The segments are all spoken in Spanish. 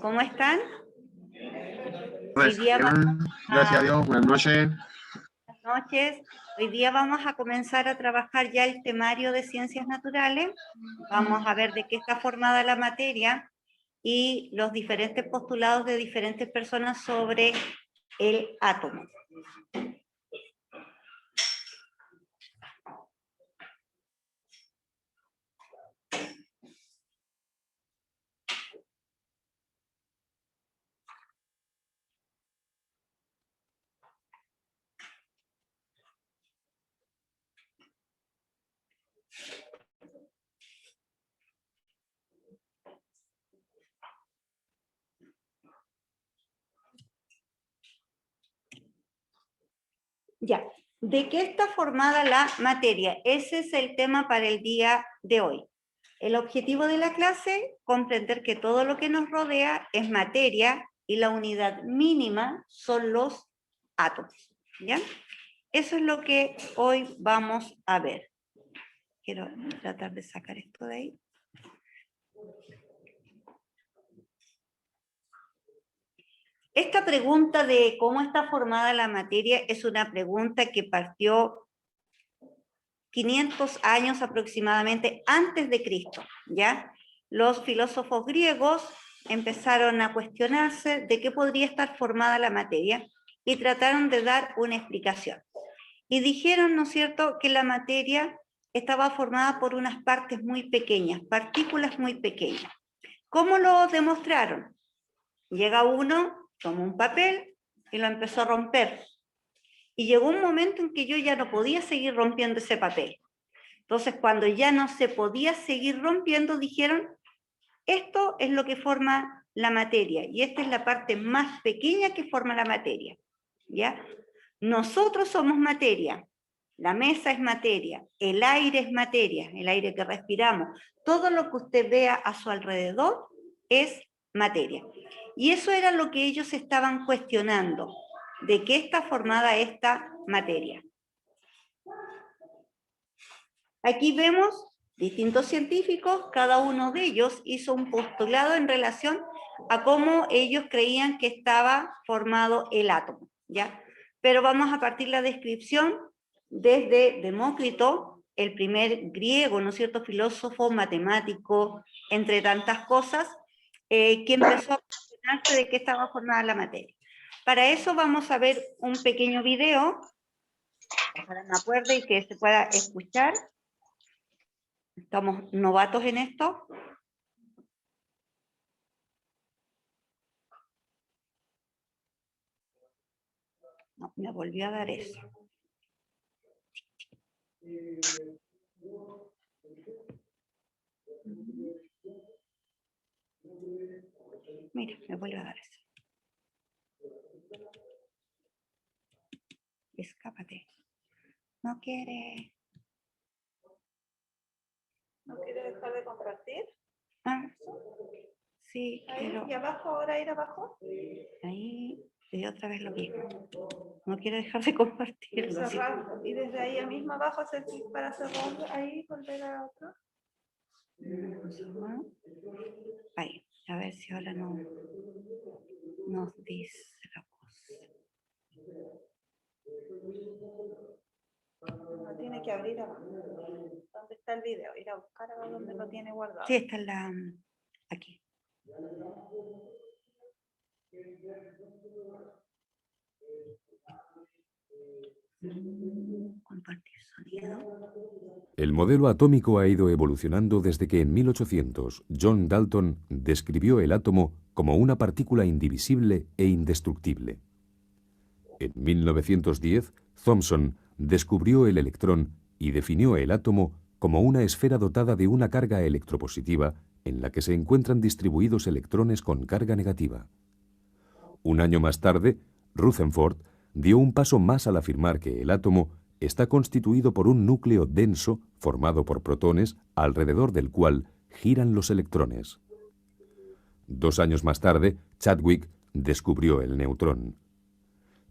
¿Cómo están? Pues, Hoy día gracias a Dios, buenas noches. Buenas noches. Hoy día vamos a comenzar a trabajar ya el temario de ciencias naturales. Vamos a ver de qué está formada la materia y los diferentes postulados de diferentes personas sobre el átomo. Ya, ¿de qué está formada la materia? Ese es el tema para el día de hoy. El objetivo de la clase, comprender que todo lo que nos rodea es materia y la unidad mínima son los átomos, ¿ya? Eso es lo que hoy vamos a ver. Quiero tratar de sacar esto de ahí. Esta pregunta de cómo está formada la materia es una pregunta que partió 500 años aproximadamente antes de Cristo, ¿ya? Los filósofos griegos empezaron a cuestionarse de qué podría estar formada la materia y trataron de dar una explicación. Y dijeron, ¿no es cierto?, que la materia estaba formada por unas partes muy pequeñas, partículas muy pequeñas. ¿Cómo lo demostraron? Llega uno, tomó un papel y lo empezó a romper. Y llegó un momento en que yo ya no podía seguir rompiendo ese papel. Entonces, cuando ya no se podía seguir rompiendo, dijeron, esto es lo que forma la materia, y esta es la parte más pequeña que forma la materia, ¿ya? Nosotros somos materia, la mesa es materia, el aire que respiramos, todo lo que usted vea a su alrededor es materia. Y eso era lo que ellos estaban cuestionando, de qué está formada esta materia. Aquí vemos distintos científicos, cada uno de ellos hizo un postulado en relación a cómo ellos creían que estaba formado el átomo, ¿ya? Pero vamos a partir la descripción desde Demócrito, el primer griego, ¿no es cierto?, filósofo, matemático, entre tantas cosas, que empezó a cuestionarse de qué estaba formada la materia. Para eso vamos a ver un pequeño video, ojalá me acuerde y que se pueda escuchar. Estamos novatos en esto. No, me volvió a dar eso. Mira, me vuelve a dar eso. Escápate. No quiere. ¿No quiere dejar de compartir? Ah, sí, Ahí, quiero. ¿y abajo? ¿Ahora ir abajo? Ahí, y otra vez lo mismo. No quiero dejar de compartirlo. Sí. Cerrar. Y desde ahí mismo abajo hacer clic para cerrar. Ahí, volver a otro. Ahí, a ver si ahora no nos dice la cosa. No tiene que abrir abajo. ¿Dónde está el video? Ir a buscar a ver dónde lo tiene guardado. Sí, está en la... aquí. Compartir sonido. El modelo atómico ha ido evolucionando desde que en 1800 John Dalton describió el átomo como una partícula indivisible e indestructible. En 1910, Thomson descubrió el electrón y definió el átomo como una esfera dotada de una carga electropositiva en la que se encuentran distribuidos electrones con carga negativa. Un año más tarde, Rutherford dio un paso más al afirmar que el átomo está constituido por un núcleo denso formado por protones alrededor del cual giran los electrones. 2 años más tarde, Chadwick descubrió el neutrón.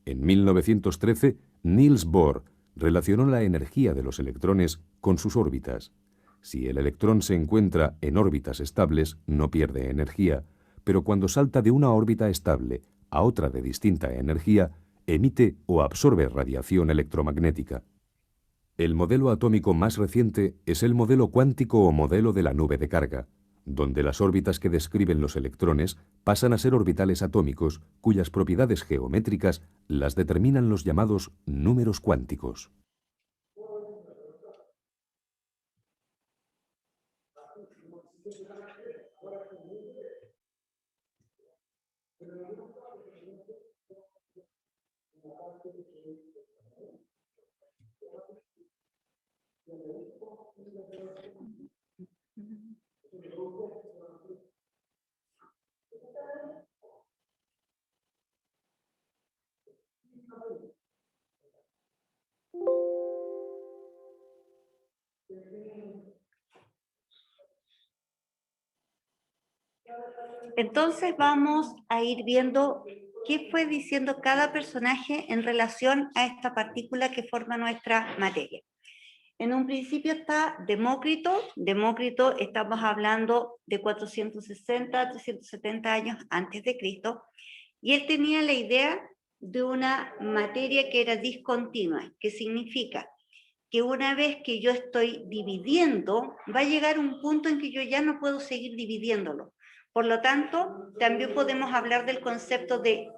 En 1913, Niels Bohr relacionó la energía de los electrones con sus órbitas. Si el electrón se encuentra en órbitas estables, no pierde energía, pero cuando salta de una órbita estable a otra de distinta energía, emite o absorbe radiación electromagnética. El modelo atómico más reciente es el modelo cuántico o modelo de la nube de carga, donde las órbitas que describen los electrones pasan a ser orbitales atómicos cuyas propiedades geométricas las determinan los llamados números cuánticos. Entonces vamos a ir viendo qué fue diciendo cada personaje en relación a esta partícula que forma nuestra materia. En un principio está Demócrito. Demócrito, estamos hablando de 460, 370 años antes de Cristo, y él tenía la idea de una materia que era discontinua, que significa que una vez que yo estoy dividiendo, va a llegar un punto en que yo ya no puedo seguir dividiéndolo. Por lo tanto, también podemos hablar del concepto de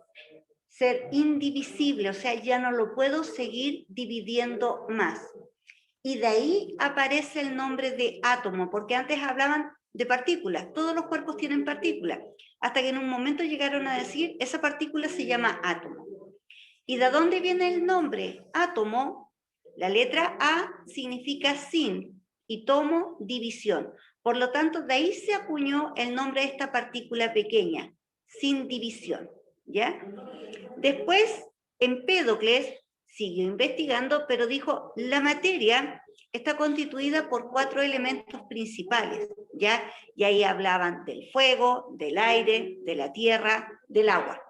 ser indivisible, o sea, ya no lo puedo seguir dividiendo más. Y de ahí aparece el nombre de átomo, porque antes hablaban de partículas, todos los cuerpos tienen partículas, hasta que en un momento llegaron a decir, esa partícula se llama átomo. ¿Y de dónde viene el nombre? Átomo, la letra A significa sin, y tomo, división. Por lo tanto, de ahí se acuñó el nombre de esta partícula pequeña, sin división, ¿ya? Después, Empédocles siguió investigando, pero dijo, la materia está constituida por 4 elementos principales, ¿ya? Y ahí hablaban del fuego, del aire, de la tierra, del agua.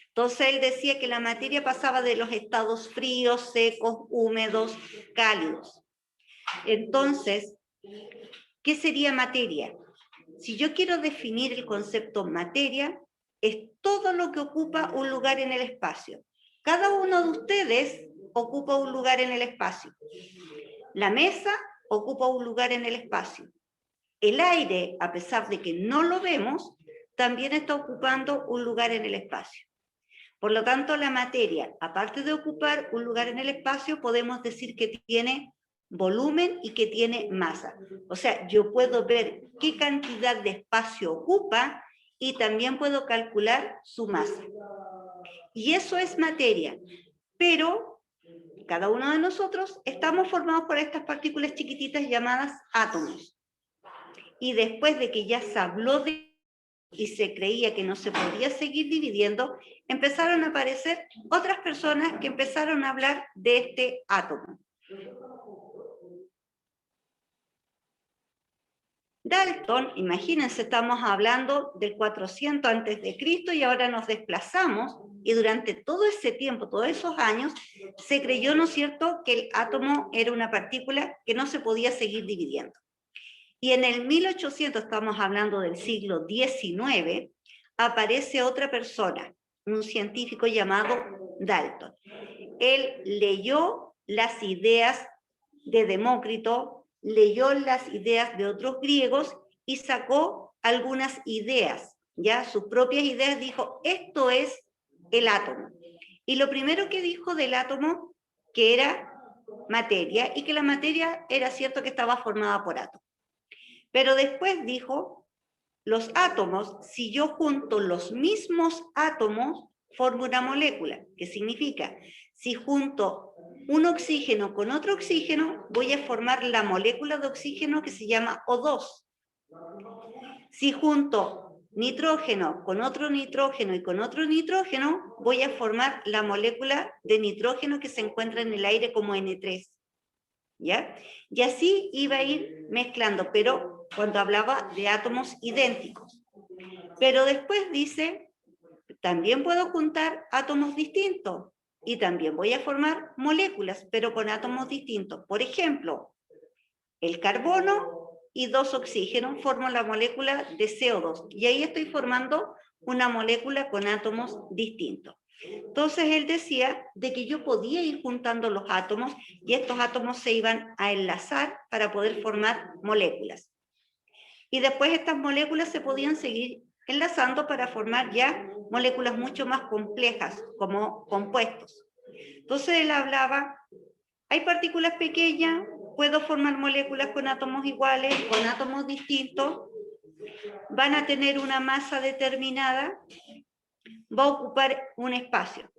Entonces él decía que la materia pasaba de los estados fríos, secos, húmedos, cálidos. Entonces, ¿qué sería materia? Si yo quiero definir el concepto materia, es todo lo que ocupa un lugar en el espacio. Cada uno de ustedes ocupa un lugar en el espacio. La mesa ocupa un lugar en el espacio. El aire, a pesar de que no lo vemos, también está ocupando un lugar en el espacio. Por lo tanto, la materia, aparte de ocupar un lugar en el espacio, podemos decir que tiene volumen y que tiene masa. O sea, yo puedo ver qué cantidad de espacio ocupa y también puedo calcular su masa. Y eso es materia. Pero cada uno de nosotros estamos formados por estas partículas chiquititas llamadas átomos. Y después de que ya se habló de y se creía que no se podía seguir dividiendo, empezaron a aparecer otras personas que empezaron a hablar de este átomo. Dalton, imagínense, estamos hablando del 400 antes de Cristo y ahora nos desplazamos y durante todo ese tiempo, todos esos años, se creyó, ¿no es cierto?, que el átomo era una partícula que no se podía seguir dividiendo. Y en el 1800, estamos hablando del siglo XIX, aparece otra persona, un científico llamado Dalton. Él leyó las ideas de Demócrito, leyó las ideas de otros griegos y sacó algunas ideas, ya sus propias ideas, dijo, esto es el átomo. Y lo primero que dijo del átomo, que era materia, y que la materia era cierto que estaba formada por átomos. Pero después dijo, los átomos, si yo junto los mismos átomos, formo una molécula. ¿Qué significa? Si junto un oxígeno con otro oxígeno, voy a formar la molécula de oxígeno que se llama O2. Si junto nitrógeno con otro nitrógeno y con otro nitrógeno, voy a formar la molécula de nitrógeno que se encuentra en el aire como N3. ¿Ya? Y así iba a ir mezclando, pero cuando hablaba de átomos idénticos. Pero después dice, también puedo juntar átomos distintos y también voy a formar moléculas, pero con átomos distintos. Por ejemplo, el carbono y 2 oxígenos, formo la molécula de CO2. Y ahí estoy formando una molécula con átomos distintos. Entonces él decía de que yo podía ir juntando los átomos y estos átomos se iban a enlazar para poder formar moléculas. Y después estas moléculas se podían seguir enlazando para formar ya moléculas mucho más complejas, como compuestos. Entonces él hablaba, hay partículas pequeñas, puedo formar moléculas con átomos iguales, con átomos distintos, van a tener una masa determinada, va a ocupar un espacio.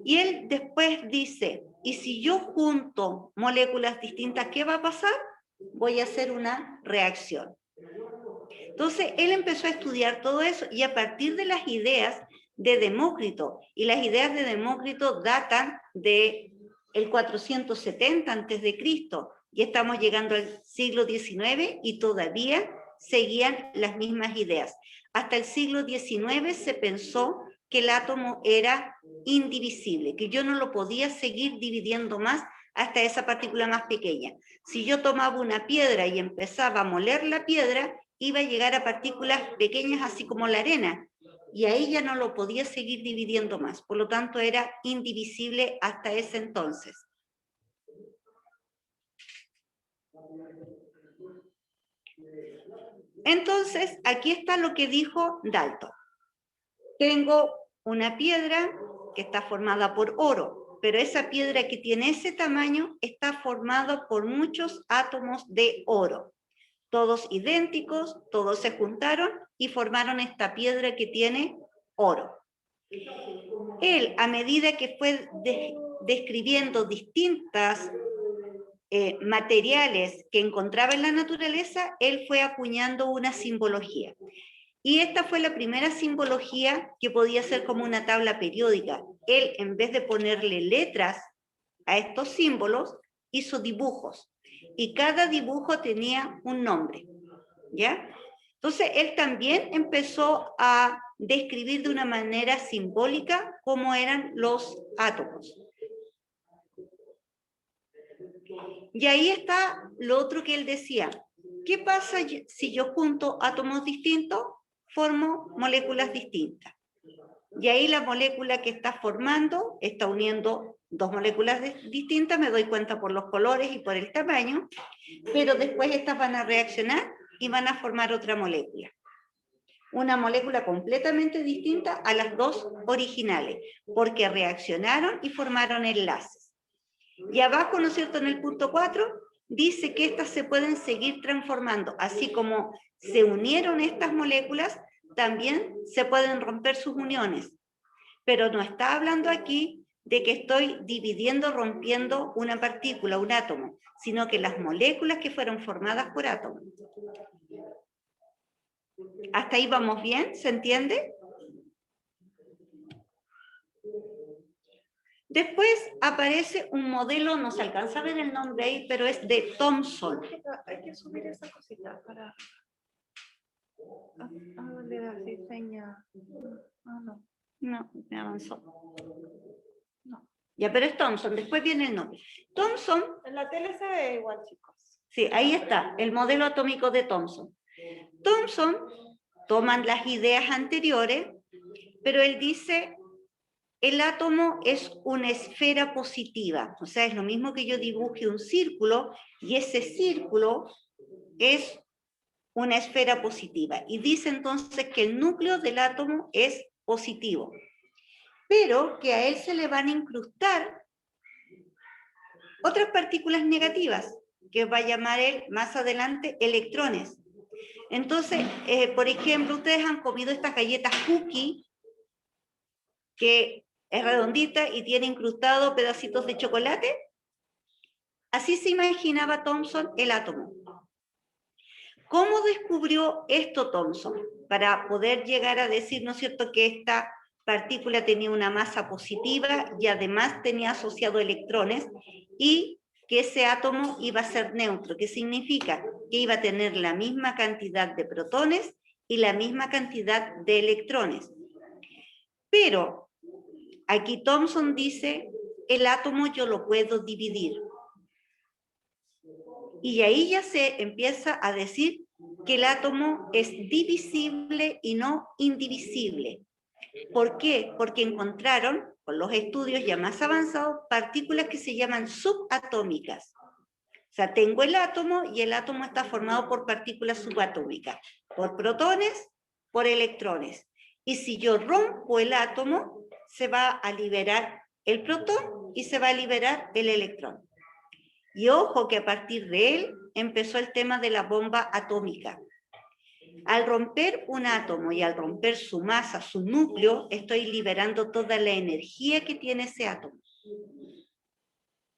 Y él después dice, y si yo junto moléculas distintas, ¿qué va a pasar? Voy a hacer una reacción. Entonces, él empezó a estudiar todo eso y a partir de las ideas de Demócrito, y las ideas de Demócrito datan del 470 a.C., y estamos llegando al siglo XIX y todavía seguían las mismas ideas. Hasta el siglo XIX se pensó que el átomo era indivisible, que yo no lo podía seguir dividiendo más hasta esa partícula más pequeña. Si yo tomaba una piedra y empezaba a moler la piedra, iba a llegar a partículas pequeñas así como la arena, y ahí ya no lo podía seguir dividiendo más. Por lo tanto, era indivisible hasta ese entonces. Entonces, aquí está lo que dijo Dalton. Tengo una piedra que está formada por oro, pero esa piedra que tiene ese tamaño está formada por muchos átomos de oro. Todos idénticos, todos se juntaron y formaron esta piedra que tiene oro. Él, a medida que fue describiendo distintas materiales que encontraba en la naturaleza, él fue acuñando una simbología. Y esta fue la primera simbología que podía ser como una tabla periódica. Él, en vez de ponerle letras a estos símbolos, hizo dibujos. Y cada dibujo tenía un nombre, ¿ya? Entonces, él también empezó a describir de una manera simbólica cómo eran los átomos. Y ahí está lo otro que él decía. ¿Qué pasa si yo junto átomos distintos? Formo moléculas distintas. Y ahí la molécula que está formando está uniendo dos moléculas distintas, me doy cuenta por los colores y por el tamaño, pero después estas van a reaccionar y van a formar otra molécula. Una molécula completamente distinta a las dos originales, porque reaccionaron y formaron enlaces. Y abajo, ¿no es cierto?, en el punto 4, dice que estas se pueden seguir transformando, así como se unieron estas moléculas, también se pueden romper sus uniones. Pero no está hablando aquí de que estoy dividiendo, rompiendo una partícula, un átomo, sino que las moléculas que fueron formadas por átomos. ¿Hasta ahí vamos bien? ¿Se entiende? Después aparece un modelo, no se alcanza a ver el nombre ahí, pero es de Thomson. Hay que subir esa cosita para... le así seña. No. No, me avanzó. No. Ya, pero es Thomson, después viene el nombre. Thomson... En la tele se ve igual, chicos. Sí, ahí está, el modelo atómico de Thomson. Thomson toman las ideas anteriores, pero él dice... El átomo es una esfera positiva, o sea, es lo mismo que yo dibuje un círculo y ese círculo es una esfera positiva. Y dice entonces que el núcleo del átomo es positivo, pero que a él se le van a incrustar otras partículas negativas, que va a llamar él más adelante electrones. Entonces, por ejemplo, ustedes han comido estas galletas cookie, que es redondita y tiene incrustado pedacitos de chocolate. Así se imaginaba Thomson el átomo. ¿Cómo descubrió esto Thomson? Para poder llegar a decir, ¿no es cierto?, que esta partícula tenía una masa positiva y además tenía asociado electrones y que ese átomo iba a ser neutro, que significa que iba a tener la misma cantidad de protones y la misma cantidad de electrones. Pero aquí Thomson dice, el átomo yo lo puedo dividir. Y ahí ya se empieza a decir que el átomo es divisible y no indivisible. ¿Por qué? Porque encontraron, con los estudios ya más avanzados, partículas que se llaman subatómicas. O sea, tengo el átomo y el átomo está formado por partículas subatómicas, por protones, por electrones. Y si yo rompo el átomo, se va a liberar el protón y se va a liberar el electrón. Y ojo que a partir de él empezó el tema de la bomba atómica. Al romper un átomo y al romper su masa, su núcleo, estoy liberando toda la energía que tiene ese átomo.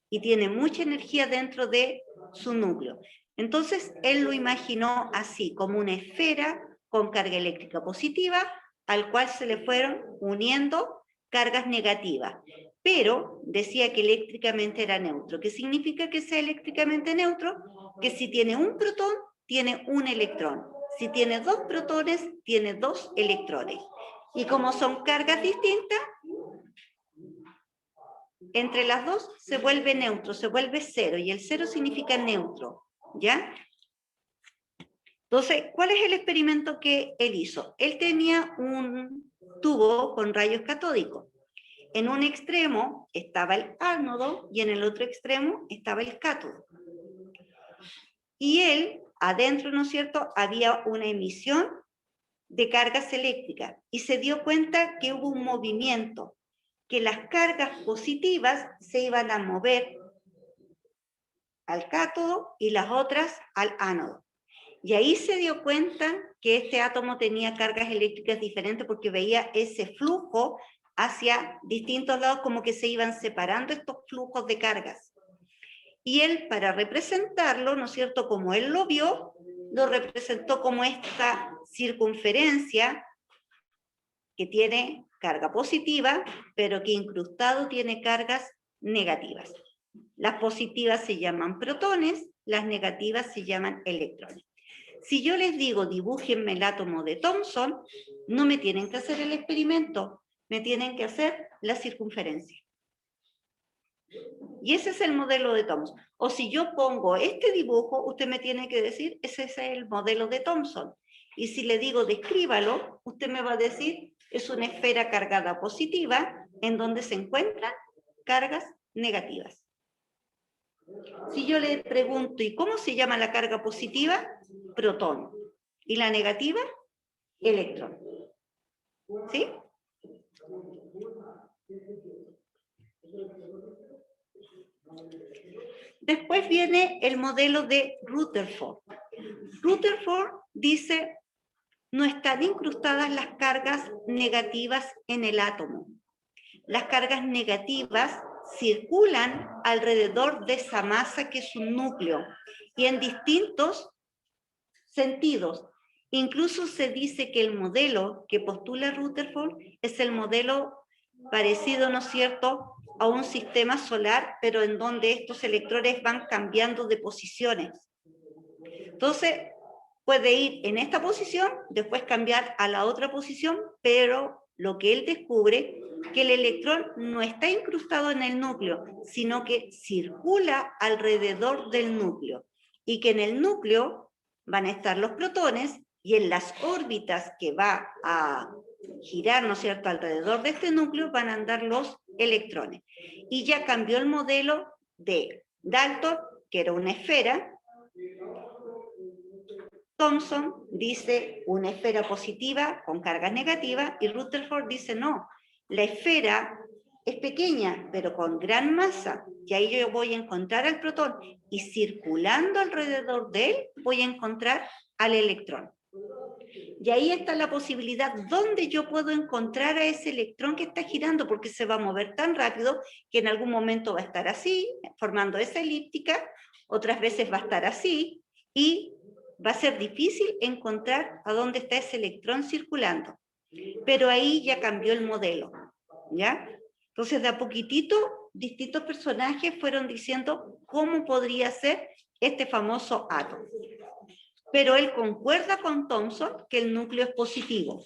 Y tiene mucha energía dentro de su núcleo. Entonces, él lo imaginó así, como una esfera con carga eléctrica positiva, al cual se le fueron uniendo cargas negativas. Pero decía que eléctricamente era neutro. ¿Qué significa que sea eléctricamente neutro? Que si tiene un protón, tiene un electrón. Si tiene dos protones, tiene dos electrones. Y como son cargas distintas, entre las dos se vuelve neutro, se vuelve cero, y el cero significa neutro, ¿ya? Entonces, ¿cuál es el experimento que él hizo? Él tenía un tubo con rayos catódicos. En un extremo estaba el ánodo y en el otro extremo estaba el cátodo. Y él, adentro, ¿no es cierto?, había una emisión de cargas eléctricas y se dio cuenta que hubo un movimiento, que las cargas positivas se iban a mover al cátodo y las otras al ánodo. Y ahí se dio cuenta que este átomo tenía cargas eléctricas diferentes porque veía ese flujo hacia distintos lados, como que se iban separando estos flujos de cargas. Y él, para representarlo, ¿no es cierto?, como él lo vio, lo representó como esta circunferencia que tiene carga positiva, pero que incrustado tiene cargas negativas. Las positivas se llaman protones, las negativas se llaman electrones. Si yo les digo, dibújenme el átomo de Thomson, no me tienen que hacer el experimento, me tienen que hacer la circunferencia. Y ese es el modelo de Thomson. O si yo pongo este dibujo, usted me tiene que decir, ese es el modelo de Thomson. Y si le digo, descríbalo, usted me va a decir, es una esfera cargada positiva en donde se encuentran cargas negativas. Si yo le pregunto, ¿y cómo se llama la carga positiva? Protón. ¿Y la negativa? Electrón. ¿Sí? Después viene el modelo de Rutherford. Rutherford dice, no están incrustadas las cargas negativas en el átomo. Las cargas negativas circulan alrededor de esa masa que es un núcleo y en distintos sentidos. Incluso se dice que el modelo que postula Rutherford es el modelo parecido, ¿no es cierto?, a un sistema solar, pero en donde estos electrones van cambiando de posiciones. Entonces, puede ir en esta posición, después cambiar a la otra posición, pero lo que él descubre, que el electrón no está incrustado en el núcleo, sino que circula alrededor del núcleo, y que en el núcleo van a estar los protones, y en las órbitas que va a girar, ¿no es cierto?, alrededor de este núcleo van a andar los electrones. Y ya cambió el modelo de Dalton, que era una esfera. Thomson dice una esfera positiva con cargas negativas, y Rutherford dice no, la esfera es pequeña, pero con gran masa, y ahí yo voy a encontrar al protón, y circulando alrededor de él voy a encontrar al electrón. Y ahí está la posibilidad donde yo puedo encontrar a ese electrón que está girando, porque se va a mover tan rápido que en algún momento va a estar así, formando esa elíptica, otras veces va a estar así, y va a ser difícil encontrar a dónde está ese electrón circulando. Pero ahí ya cambió el modelo, ¿ya? Entonces, de a poquitito, distintos personajes fueron diciendo cómo podría ser este famoso átomo. Pero él concuerda con Thomson que el núcleo es positivo.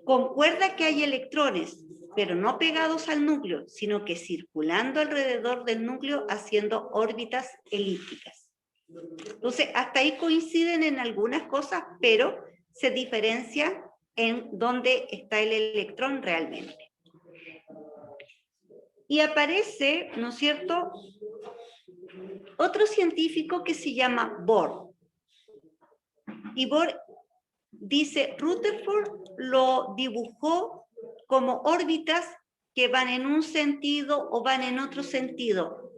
Concuerda que hay electrones, pero no pegados al núcleo, sino que circulando alrededor del núcleo haciendo órbitas elípticas. Entonces, hasta ahí coinciden en algunas cosas, pero se diferencia en dónde está el electrón realmente. Y aparece, ¿no es cierto?, otro científico que se llama Bohr. Y Bohr dice, Rutherford lo dibujó como órbitas que van en un sentido o van en otro sentido.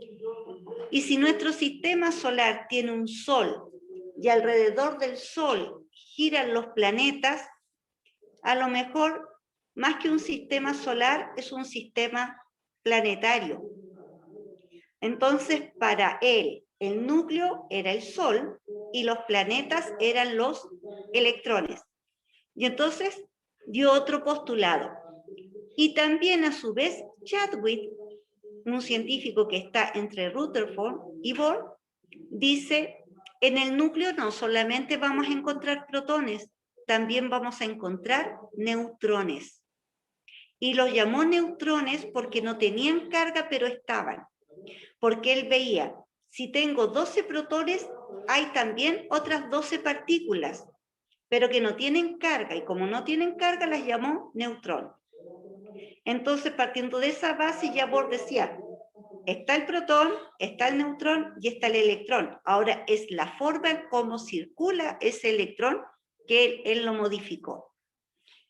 Y si nuestro sistema solar tiene un sol y alrededor del sol giran los planetas, a lo mejor más que un sistema solar es un sistema planetario. Entonces, para él, el núcleo era el sol y los planetas eran los electrones. Y entonces dio otro postulado. Y también a su vez Chadwick, un científico que está entre Rutherford y Bohr, dice, en el núcleo no solamente vamos a encontrar protones, también vamos a encontrar neutrones. Y los llamó neutrones porque no tenían carga, pero estaban. Porque él veía, si tengo 12 protones, hay también otras 12 partículas, pero que no tienen carga, y como no tienen carga, las llamó neutrón. Entonces, partiendo de esa base, ya Bohr decía, está el protón, está el neutrón y está el electrón. Ahora es la forma en cómo circula ese electrón que él lo modificó.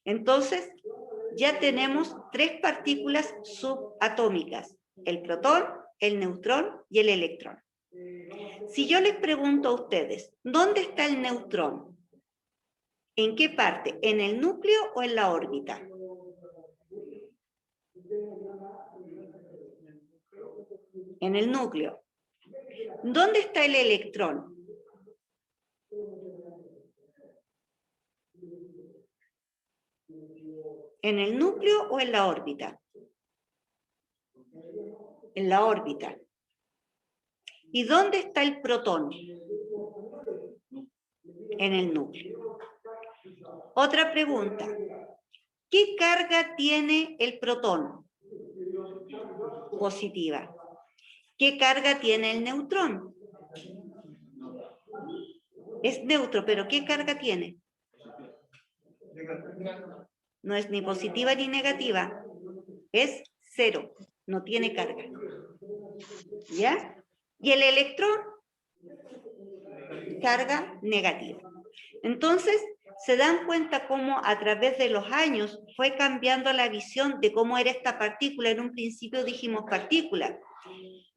Entonces, ya tenemos 3 partículas subatómicas, el protón, el neutrón y el electrón. Si yo les pregunto a ustedes, ¿dónde está el neutrón? ¿En qué parte? ¿En el núcleo o en la órbita? En el núcleo. ¿Dónde está el electrón? ¿En el núcleo o en la órbita? En la órbita. ¿Y dónde está el protón? En el núcleo. Otra pregunta. ¿Qué carga tiene el protón? Positiva. ¿Qué carga tiene el neutrón? Es neutro, pero ¿qué carga tiene? No es ni positiva ni negativa. Es 0. No tiene carga. ¿Ya? Y el electrón, carga negativa. Entonces, se dan cuenta cómo a través de los años fue cambiando la visión de cómo era esta partícula. En un principio dijimos partícula.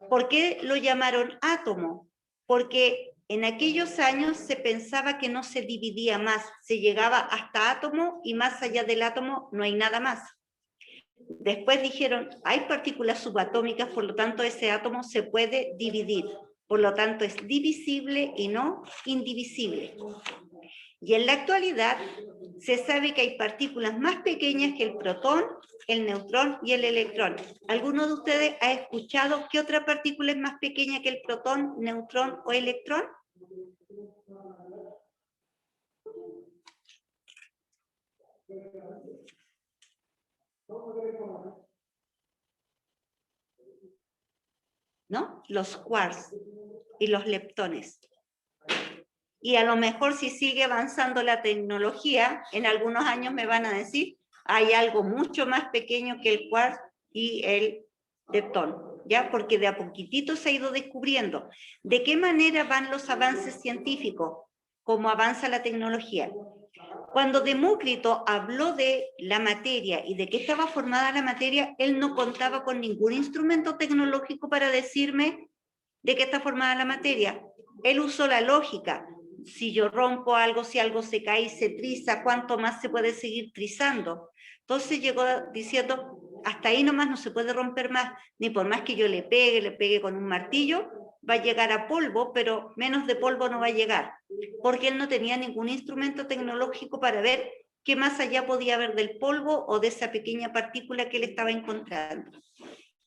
¿Por qué lo llamaron átomo? Porque en aquellos años se pensaba que no se dividía más, se llegaba hasta átomo y más allá del átomo no hay nada más. Después dijeron, hay partículas subatómicas, por lo tanto ese átomo se puede dividir, por lo tanto es divisible y no indivisible. Y en la actualidad se sabe que hay partículas más pequeñas que el protón, el neutrón y el electrón. ¿Alguno de ustedes ha escuchado qué otra partícula es más pequeña que el protón, neutrón o electrón? ¿No? Los quarks y los leptones. Y a lo mejor si sigue avanzando la tecnología, en algunos años me van a decir, hay algo mucho más pequeño que el quark y el leptón, ¿ya? Porque de a poquitito se ha ido descubriendo. ¿De qué manera van los avances científicos? ¿Cómo avanza la tecnología? Cuando Demócrito habló de la materia y de qué estaba formada la materia, él no contaba con ningún instrumento tecnológico para decirme de qué está formada la materia. Él usó la lógica. Si yo rompo algo, si algo se cae y se triza, ¿cuánto más se puede seguir trizando? Entonces llegó diciendo, hasta ahí nomás no se puede romper más, ni por más que yo le pegue con un martillo, va a llegar a polvo, pero menos de polvo no va a llegar, porque él no tenía ningún instrumento tecnológico para ver qué más allá podía haber del polvo o de esa pequeña partícula que él estaba encontrando.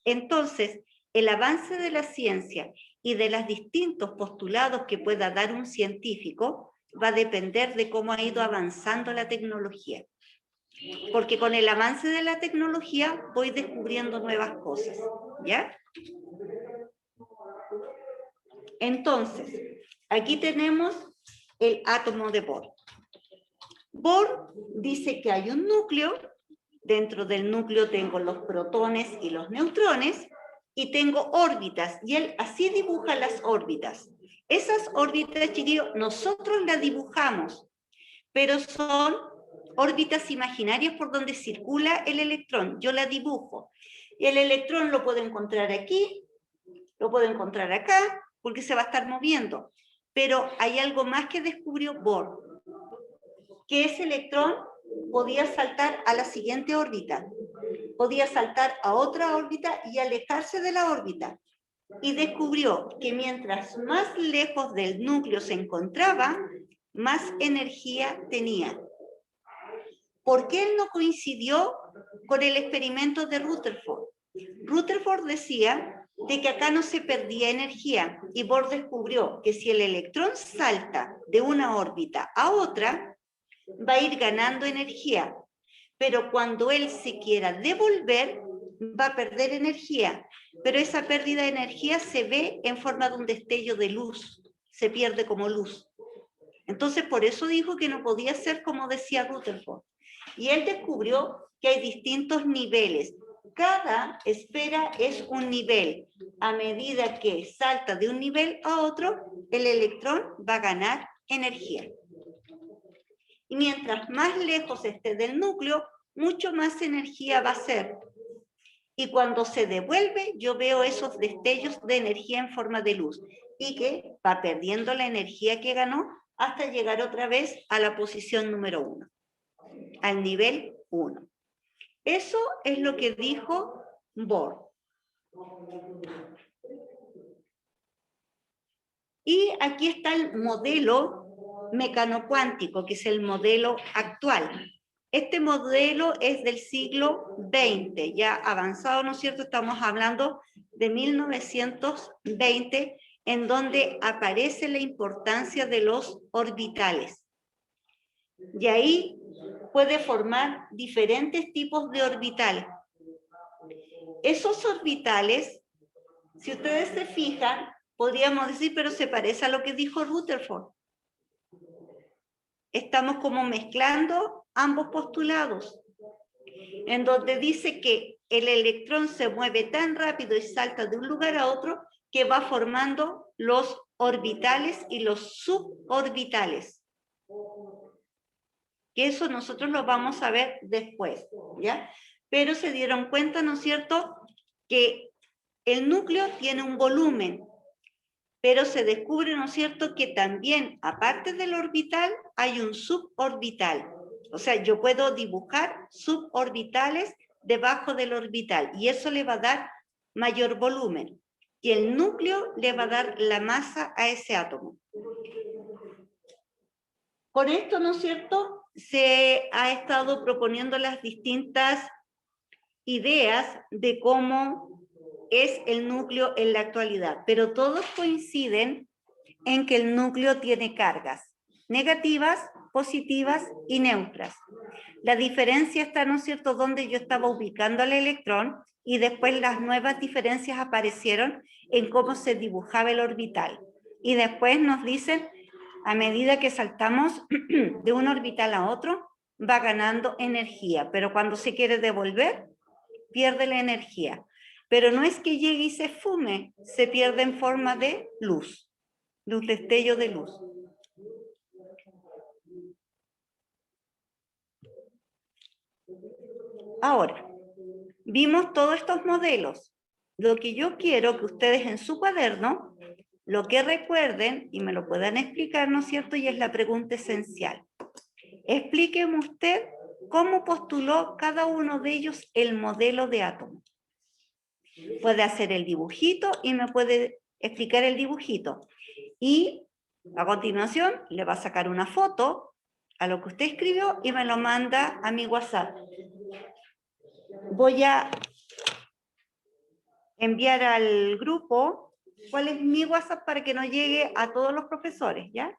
Entonces, el avance de la ciencia y de los distintos postulados que pueda dar un científico va a depender de cómo ha ido avanzando la tecnología. Porque con el avance de la tecnología voy descubriendo nuevas cosas, ¿ya? Entonces, Aquí tenemos el átomo de Bohr. Bohr dice que hay un núcleo, dentro del núcleo tengo los protones y los neutrones, y tengo órbitas, y él así dibuja las órbitas. Esas órbitas, chiquillos, nosotros las dibujamos, pero son órbitas imaginarias por donde circula el electrón. Yo la dibujo. Y el electrón lo puedo encontrar aquí, lo puedo encontrar acá, porque se va a estar moviendo. Pero hay algo más que descubrió Bohr, que ese electrón podía saltar a la siguiente órbita, podía saltar a otra órbita y alejarse de la órbita. Y descubrió que mientras más lejos del núcleo se encontraba, más energía tenía. ¿Por qué él no coincidió con el experimento de Rutherford? Rutherford decía de que acá no se perdía energía, y Bohr descubrió que si el electrón salta de una órbita a otra, va a ir ganando energía, pero cuando él se quiera devolver, va a perder energía, pero esa pérdida de energía se ve en forma de un destello de luz, se pierde como luz. Entonces, por eso dijo que no podía ser como decía Rutherford. Y él descubrió que hay distintos niveles. Cada esfera es un nivel. A medida que salta de un nivel a otro, el electrón va a ganar energía. Y mientras más lejos esté del núcleo, mucho más energía va a ser. Y cuando se devuelve, yo veo esos destellos de energía en forma de luz, y que va perdiendo la energía que ganó hasta llegar otra vez a la posición número 1, al nivel 1. Eso es lo que dijo Bohr. Y aquí está el modelo mecanocuántico, que es el modelo actual. Este modelo es del siglo XX, ya avanzado, ¿no es cierto? Estamos hablando de 1920, en donde aparece la importancia de los orbitales. Y ahí puede formar diferentes tipos de orbitales. Esos orbitales, si ustedes se fijan, podríamos decir, pero se parece a lo que dijo Rutherford. Estamos como mezclando ambos postulados, en donde dice que el electrón se mueve tan rápido y salta de un lugar a otro que va formando los orbitales y los suborbitales. Que eso nosotros lo vamos a ver después, ¿ya? Pero se dieron cuenta, ¿no es cierto?, que el núcleo tiene un volumen, pero se descubre, ¿no es cierto?, que también, aparte del orbital, hay un suborbital. O sea, yo puedo dibujar suborbitales debajo del orbital, y eso le va a dar mayor volumen. Y el núcleo le va a dar la masa a ese átomo. Con esto, ¿no es cierto?, se ha estado proponiendo las distintas ideas de cómo es el núcleo en la actualidad, pero todos coinciden en que el núcleo tiene cargas negativas, positivas y neutras. La diferencia está, ¿no es cierto?, donde yo estaba ubicando al electrón, y después las nuevas diferencias aparecieron en cómo se dibujaba el orbital. Y después nos dicen, a medida que saltamos de un orbital a otro, va ganando energía, pero cuando se quiere devolver, pierde la energía. Pero no es que llegue y se fume, se pierde en forma de luz, de un destello de luz. Ahora, vimos todos estos modelos. Lo que yo quiero que ustedes en su cuaderno, lo que recuerden y me lo puedan explicar, ¿no es cierto? Y es la pregunta esencial. Explíqueme usted cómo postuló cada uno de ellos el modelo de átomo. Puede hacer el dibujito y me puede explicar el dibujito. Y a continuación le va a sacar una foto a lo que usted escribió y me lo manda a mi WhatsApp. Voy a enviar al grupo cuál es mi WhatsApp para que no llegue a todos los profesores, ¿ya?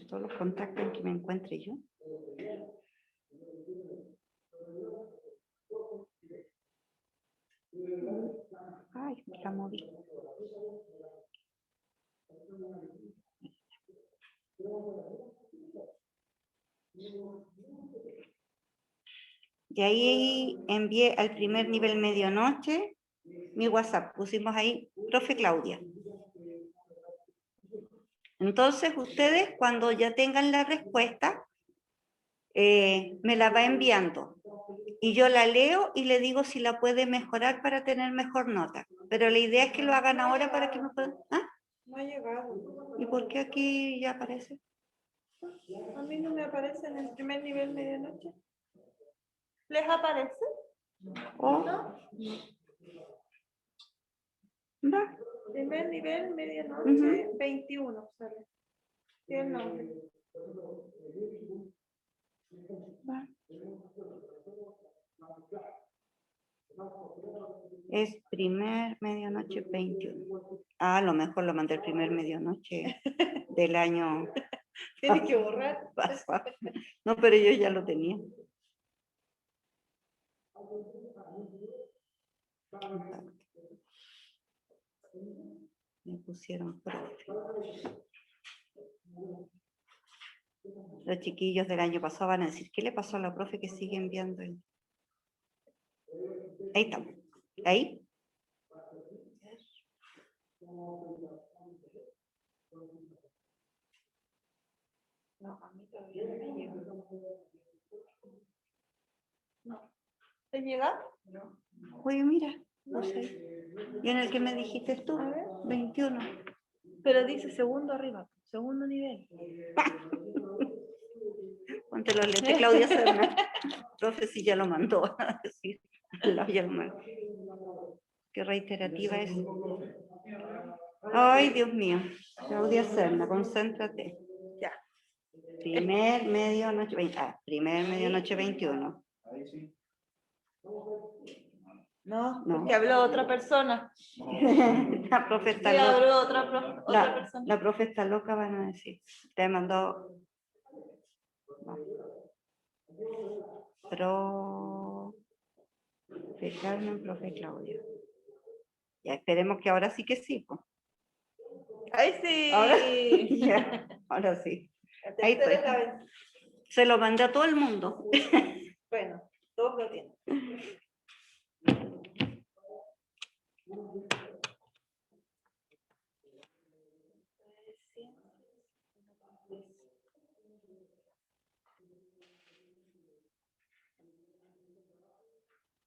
Solo contacten que me encuentre yo. Ay, me la moví. Y ahí envié al primer nivel medianoche mi WhatsApp. Pusimos ahí, profe Claudia. Entonces, ustedes, cuando ya tengan la respuesta, me la va enviando. Y yo la leo y le digo si la puede mejorar para tener mejor nota. Pero la idea es que lo hagan ahora para que me puedan... ¿Ah? No ha llegado. ¿Y por qué aquí ya aparece? A mí no me aparece en el primer nivel medianoche. ¿Les aparece? Oh, ¿No? va. Primer nivel medianoche 21 sale. ¿Qué el nombre? Va. Es primer medianoche 21. Ah, a lo mejor lo mandé el primer medianoche del año Tienes que borrar. pasado. No, pero yo ya lo tenía. Me pusieron profe. Los chiquillos del año pasado van a decir, ¿qué le pasó a la profe que sigue enviando? Ahí estamos. Ahí. No, a mí todavía no me llega. No. ¿Te llega? No. Oye, mira. No sé. ¿Y en el que me dijiste tú? A ver. 21. Pero dice segundo arriba, segundo nivel. Ponte los lentes, Claudia Serna. Profe, sí ya lo mandó a decir. Ya lo mandó. Qué reiterativa es. Ay, Dios mío. Claudia Serna, concéntrate. Ya. Primer medianoche 21. No, No. porque habló otra persona. La profe está Sí, loca. habló otra persona. La profe está loca, van a decir. Te mandó. Profe Carmen, profe Claudia. Ya esperemos que ahora sí que sí. Po. ¡Ay, sí! Ahora, ya, ahora sí. Ahí estoy. Se lo mandé a todo el mundo. Bueno, todos lo tienen.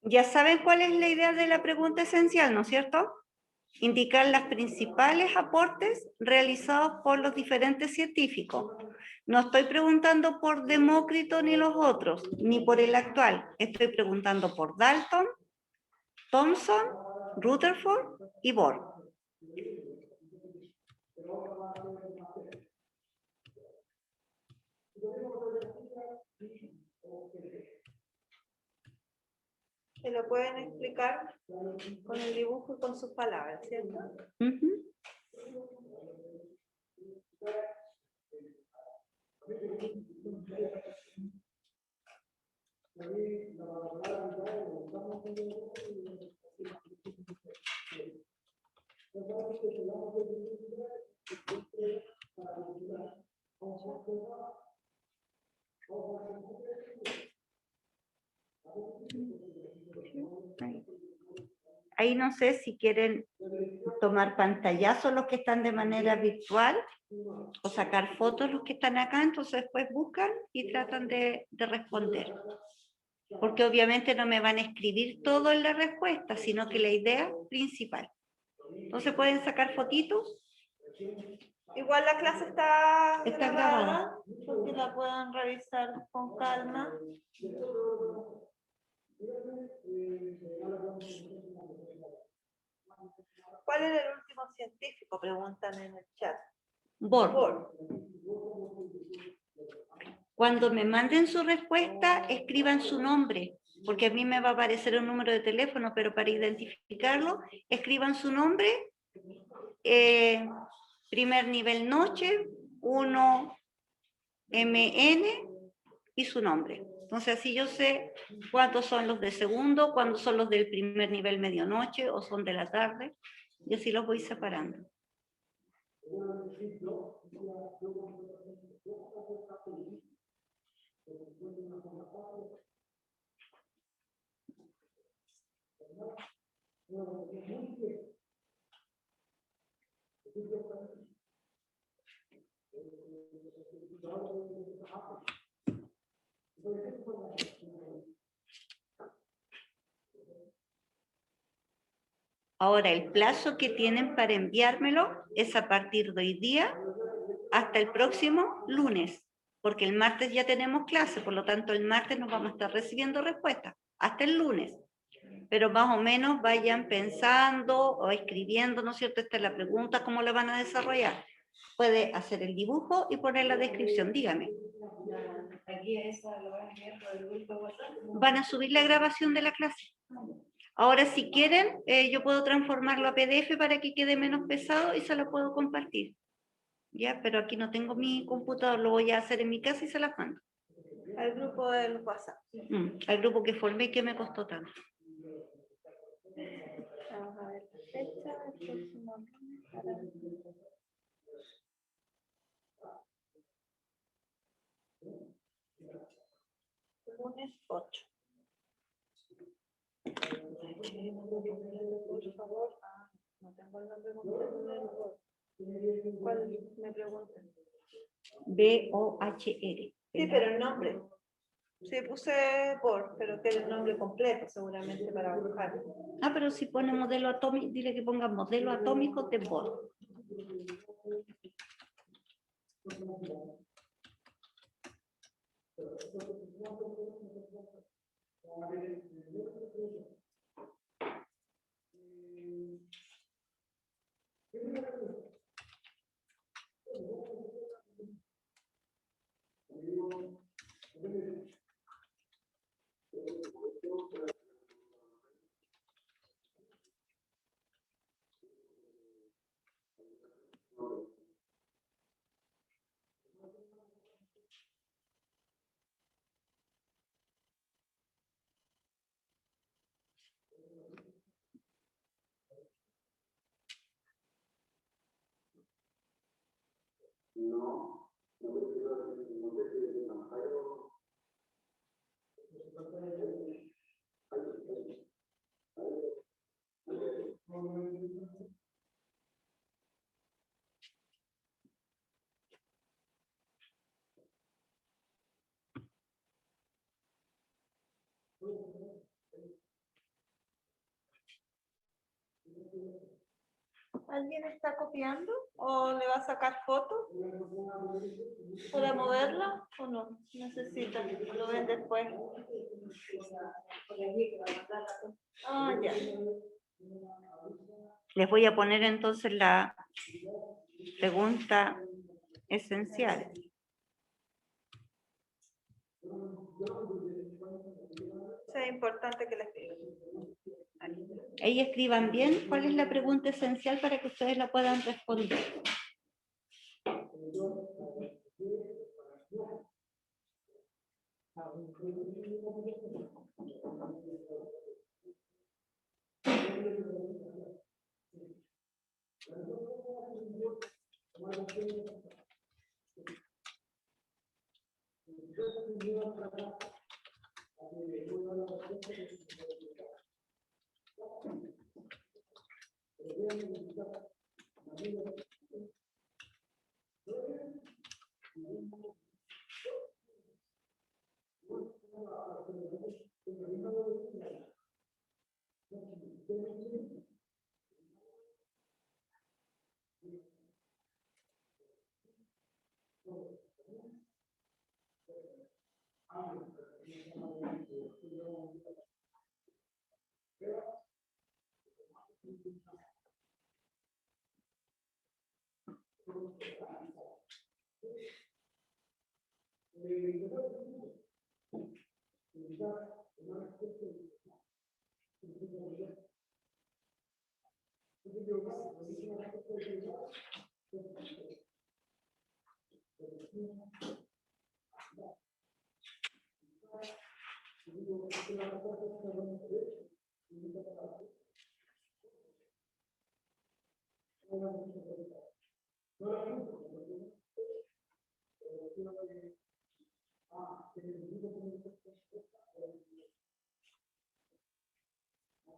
Ya saben cuál es la idea de la pregunta esencial, ¿no es cierto? Indicar los principales aportes realizados por los diferentes científicos. No estoy preguntando por Demócrito ni los otros, ni por el actual. Estoy preguntando por Dalton, Thomson, Rutherford y Bohr. Se lo pueden explicar con el dibujo y con sus palabras, ¿cierto? Uh-huh. Ahí no sé si quieren tomar pantallazos los que están de manera virtual o sacar fotos los que están acá, entonces después buscan y tratan de responder. Porque obviamente no me van a escribir todo en la respuesta, sino que la idea principal. Entonces pueden sacar fotitos. Igual la clase está grabada, porque la puedan revisar con calma. ¿Cuál es el último científico? Preguntan en el chat. Bohr. Cuando me manden su respuesta, escriban su nombre, porque a mí me va a aparecer un número de teléfono, pero para identificarlo, escriban su nombre, primer nivel noche, 1, MN y su nombre. Entonces así yo sé cuántos son los de segundo, cuántos son los del primer nivel medianoche o son de la tarde, y así los voy separando. Ahora, el plazo que tienen para enviármelo es a partir de hoy día hasta el próximo lunes, porque el martes ya tenemos clase, por lo tanto el martes nos vamos a estar recibiendo respuestas, hasta el lunes. Pero más o menos vayan pensando o escribiendo, ¿no es cierto? Esta es la pregunta, ¿cómo la van a desarrollar? Puede hacer el dibujo y poner la descripción, dígame. Van a subir la grabación de la clase. Ahora, si quieren, yo puedo transformarlo a PDF para que quede menos pesado y se lo puedo compartir. Ya, pero aquí no tengo mi computador, lo voy a hacer en mi casa y se las mando. Al grupo del WhatsApp. Al grupo que formé y que me costó tanto. Vamos a ver la fecha, el próximo lunes para... Lunes 8. Por favor. No tengo el nombre completo del Word. ¿Cuál me preguntan? BOHR. Sí, pero el nombre. Sí, puse Bohr, pero que el nombre completo seguramente para buscar. Ah, pero si pone modelo atómico, dile que ponga modelo atómico de Bohr. ¿Alguien está copiando o le va a sacar fotos? ¿Puede moverla o no? Necesita, lo ven después. Ah, ya. Les voy a poner entonces la pregunta esencial. Es importante que la escriban. Ahí escriban bien cuál es la pregunta esencial para que ustedes la puedan responder.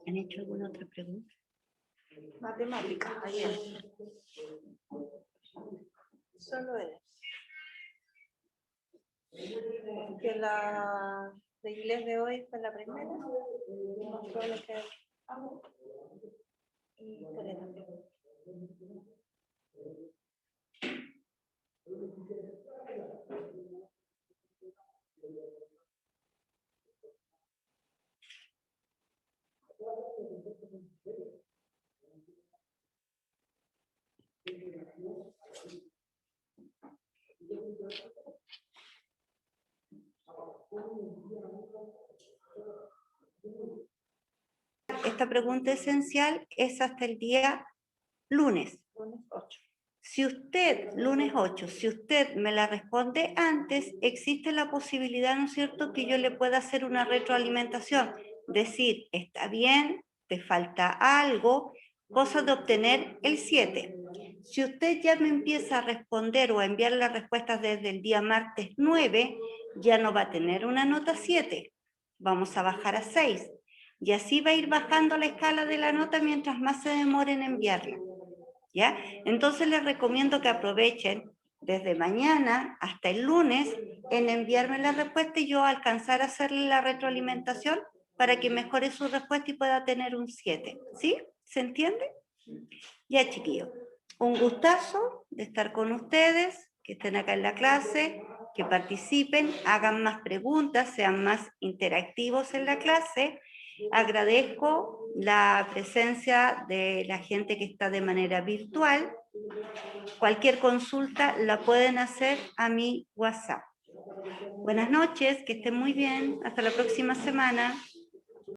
¿Han hecho alguna otra pregunta? Matemática, ayer. Solo es. Que la de inglés de hoy fue la primera. Más probable que... Y historia también. Esta pregunta esencial es hasta el día lunes. Lunes 8. Si usted, lunes 8, si usted me la responde antes, existe la posibilidad, ¿no es cierto?, que yo le pueda hacer una retroalimentación. Decir, está bien, te falta algo, cosa de obtener el 7. Si usted ya me empieza a responder o a enviar las respuestas desde el día martes 9, ya no va a tener una nota 7. Vamos a bajar a 6. Y así va a ir bajando la escala de la nota mientras más se demore en enviarla. ¿Ya? Entonces les recomiendo que aprovechen desde mañana hasta el lunes en enviarme la respuesta y yo alcanzar a hacerle la retroalimentación para que mejore su respuesta y pueda tener un 7. ¿Sí? ¿Se entiende? Ya, chiquillos. Un gustazo de estar con ustedes, que estén acá en la clase, que participen, hagan más preguntas, sean más interactivos en la clase. Agradezco la presencia de la gente que está de manera virtual. Cualquier consulta la pueden hacer a mi WhatsApp. Buenas noches, que estén muy bien. Hasta la próxima semana.